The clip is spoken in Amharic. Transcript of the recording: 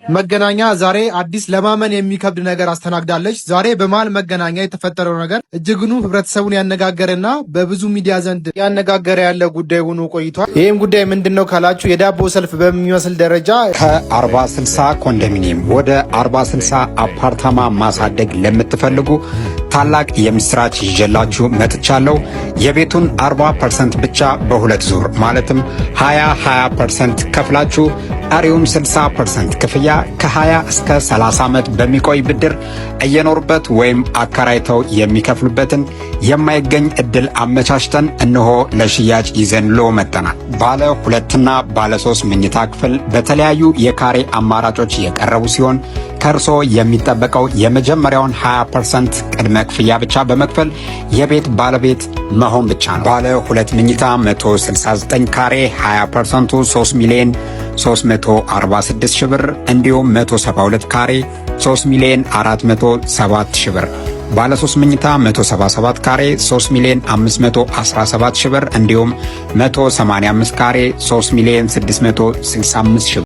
መገናኛ ዛሬ አዲስ ለማመን የሚከብድ ነገር አስተናግዳለች። ዛሬ በመሃል መገናኛ የተፈጠረው ነገር እጅግኑ ህብረተሰቡን ያነጋገረና በብዙ ሚዲያ ዘንድ ያነጋገረ ያለ ጉዳይ ሆኖ ቆይቷል። ይህም ጉዳይ ምንድነው ካላችሁ የዳቦ ሰልፍ በሚመስል ደረጃ ከ40/60 ኮንዶሚኒየም ወደ 40/60 አፓርታማ ማሳደግ ለምትፈልጉ ታላቅ የምስራች ይዤላችሁ መጥቻለሁ። የቤቱን 40% ብቻ በሁለት ዙር ማለትም 20% ከፍላችሁ ቀሪውን 60% ክፍያ ከ20 እስከ 30 ዓመት በሚቆይ ብድር እየኖሩበት ወይም አከራይተው የሚከፍሉበትን የማይገኝ እድል አመቻችተን እነሆ ለሽያጭ ይዘንሎ መጥተናል። ባለ 2ና ባለ 3 መኝታ ክፍል በተለያዩ የካሬ አማራጮች የቀረቡ ሲሆን ከርሶ የሚጠበቀው የመጀመሪያውን 20% ቅድመ ክፍያ ብቻ በመክፈል የቤት ባለቤት መሆን ብቻ ነው። ባለ 2 መኝታ 169 ካሬ 20%ቱ 3,346,000 ብር እንዲሁም 172 ካሬ 3,407,000 ብር። ባለ 3 መኝታ 177 ካሬ 3,517,000 ብር እንዲሁም 185 ካሬ 3,665,000